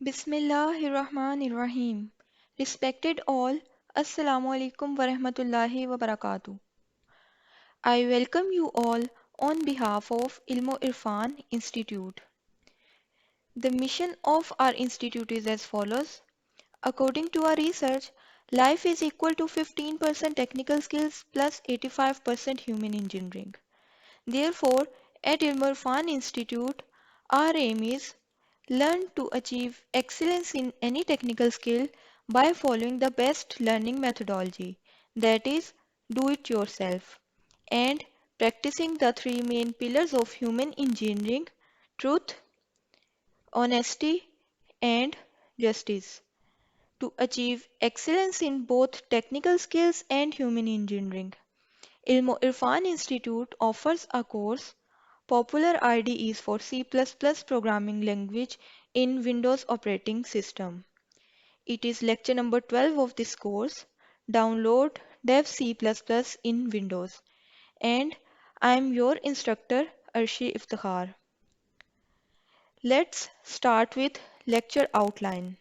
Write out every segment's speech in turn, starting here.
Bismillahirrahmanirrahim. Respected all, Assalamu alaikum wa rahmatullahi wa barakatuh. I welcome you all on behalf of Ilmo Irfan Institute. The mission of our institute is as follows. According to our research, life is equal to 15% technical skills plus 85% human engineering. Therefore, at Ilmo Irfan Institute, our aim is learn to achieve excellence in any technical skill by following the best learning methodology, that is, do it yourself, and practicing the three main pillars of human engineering: truth, honesty, and justice. To achieve excellence in both technical skills and human engineering, Ilmo Irfan Institute offers a course, Popular IDEs for C++ Programming Language in Windows Operating System. It is lecture number 12 of this course, Download Dev C++ in Windows. And I am your instructor, Arshi Iftikhar. Let's start with lecture outline.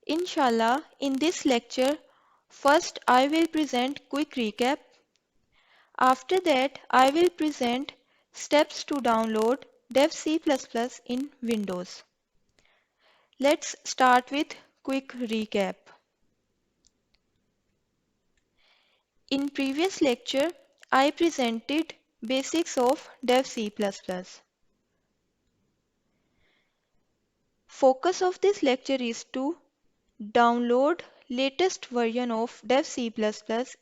Inshallah, in this lecture, first I will present quick recap. After that, I will present steps to download Dev C++ in Windows. Let's start with quick recap. In previous lecture, I presented basics of Dev C++. Focus of this lecture is to download latest version of Dev C++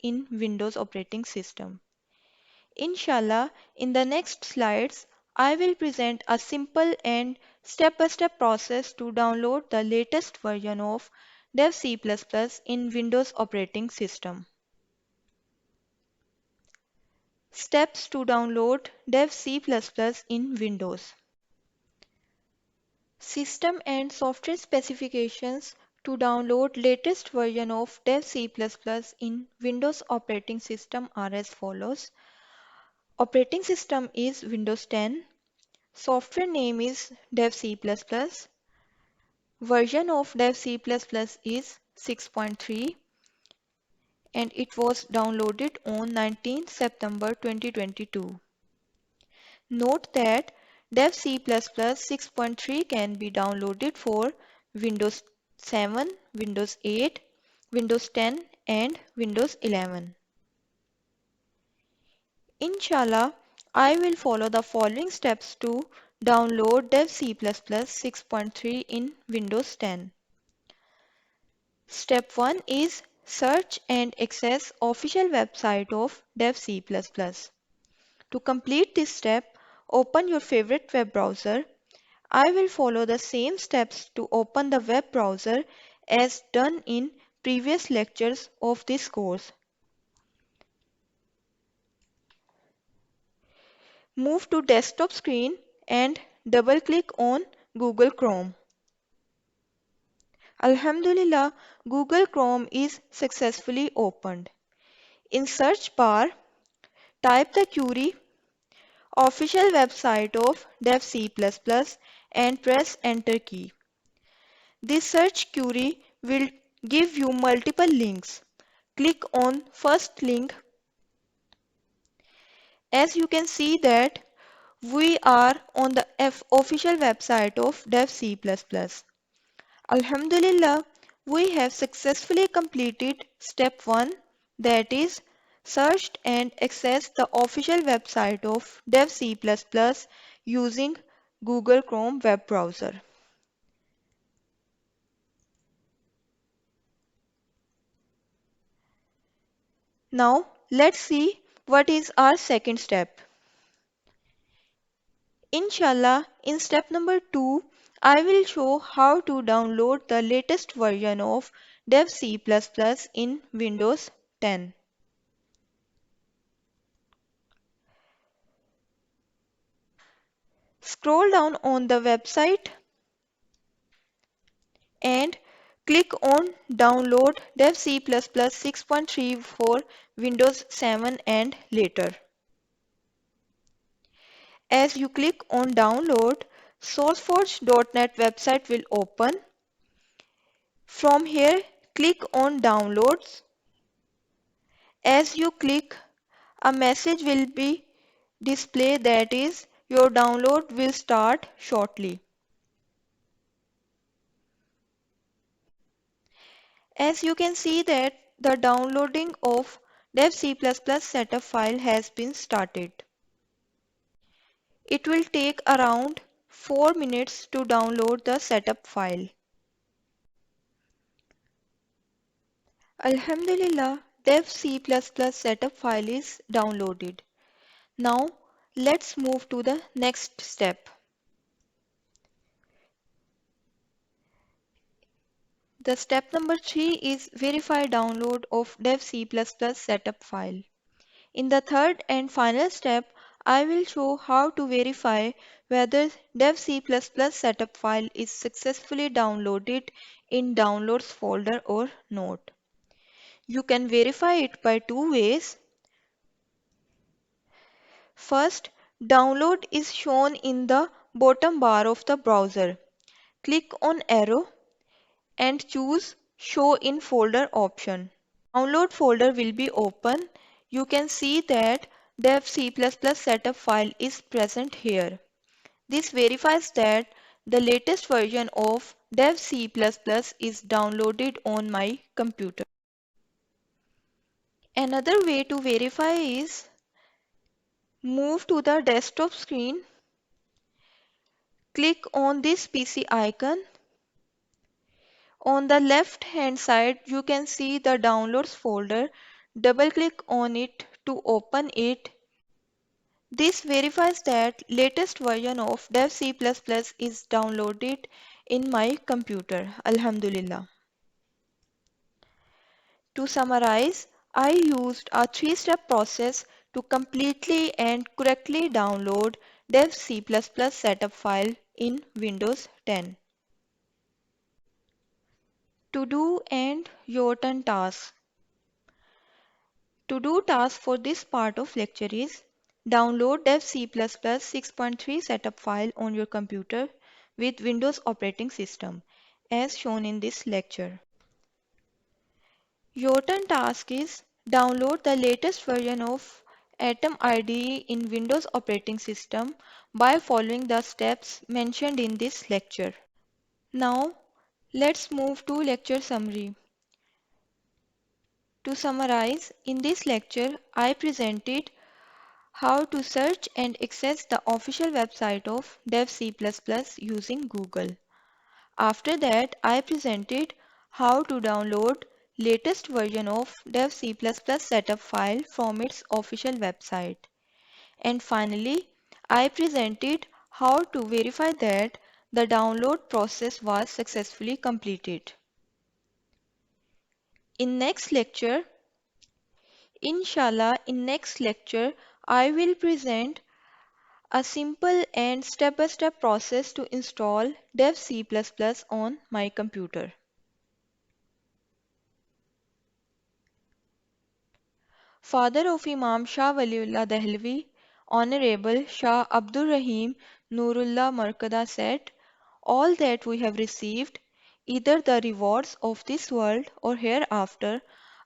in Windows operating system. Inshallah, in the next slides, I will present a simple and step-by-step process to download the latest version of Dev C++ in Windows operating system. Steps to download Dev C++ in Windows. System and software specifications to download latest version of Dev C++ in Windows operating system are as follows. Operating system is Windows 10. Software name is Dev C++. Version of Dev C++ is 6.3 and it was downloaded on 19 September 2022. Note that Dev C++ 6.3 can be downloaded for Windows 7, Windows 8, Windows 10 and Windows 11. Inshallah, I will follow the following steps to download Dev C++ 6.3 in Windows 10. Step 1 is search and access official website of Dev C++. To complete this step, open your favorite web browser. I will follow the same steps to open the web browser as done in previous lectures of this course. Move to desktop screen and double click on Google Chrome. Alhamdulillah, Google Chrome is successfully opened. In search bar, type the query official website of Dev C++ and press enter key. This search query will give you multiple links. Click on first link. As you can see that we are on the official website of Dev C++. Alhamdulillah, we have successfully completed step 1, that is, searched and accessed the official website of Dev C++ using Google Chrome web browser. Now, let's see what is our second step. Inshallah, in step number 2, I will show how to download the latest version of Dev C++ in Windows 10. Scroll down on the website and click on Download Dev C++ 6.3 for Windows 7 and later. As you click on Download, SourceForge.net website will open. From here, click on Downloads. As you click, a message will be displayed that is, your download will start shortly. As you can see that the downloading of dev C++ setup file has been started. It will take around 4 minutes to download the setup file. Alhamdulillah, dev C++ setup file is downloaded. Now let's move to the next step. The step number 3 is verify download of dev C++ setup file. In the third and final step, I will show how to verify whether dev C++ setup file is successfully downloaded in downloads folder or not. You can verify it by two ways. First, download is shown in the bottom bar of the browser. Click on arrow and choose Show in Folder option. Download folder will be open. You can see that dev C++ setup file is present here. This verifies that the latest version of dev C++ is downloaded on my computer. Another way to verify is move to the desktop screen, click on this PC icon. On the left hand side, you can see the downloads folder. Double click on it to open it. This verifies that latest version of dev C++ is downloaded in my computer. Alhamdulillah. To summarize, I used a three-step process to completely and correctly download dev C++ setup file in Windows 10. To do and your turn tasks. To do task for this part of lecture is download dev C++ 6.3 setup file on your computer with Windows operating system as shown in this lecture. Your turn task is download the latest version of Atom IDE in Windows operating system by following the steps mentioned in this lecture. Now let's move to lecture summary. To summarize, in this lecture I presented how to search and access the official website of dev C++ using Google. After that, I presented how to download latest version of dev C++ setup file from its official website. And finally, I presented how to verify that the download process was successfully completed. In next lecture, inshallah, in next lecture, I will present a simple and step-by-step process to install dev C++ on my computer. Father of Imam Shah Waliullah Dehlvi, Honorable Shah Abdur Rahim Nurullah Markada said, all that we have received, either the rewards of this world or hereafter,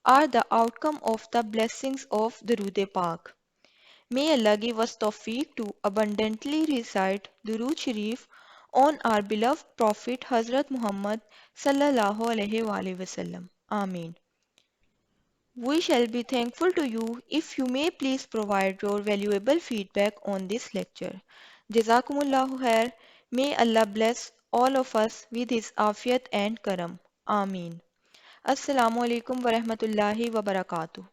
are the outcome of the blessings of Durood Pak. May Allah give us tawfiq to abundantly recite Durood Sharif on our beloved Prophet Hazrat Muhammad sallallahu alaihi wasallam. Ameen. We shall be thankful to you if you may please provide your valuable feedback on this lecture. Jazakumullahu khair. May Allah bless all of us with His afiyat and karam. Ameen. Assalamu alaikum wa rahmatullahi wa barakatuh.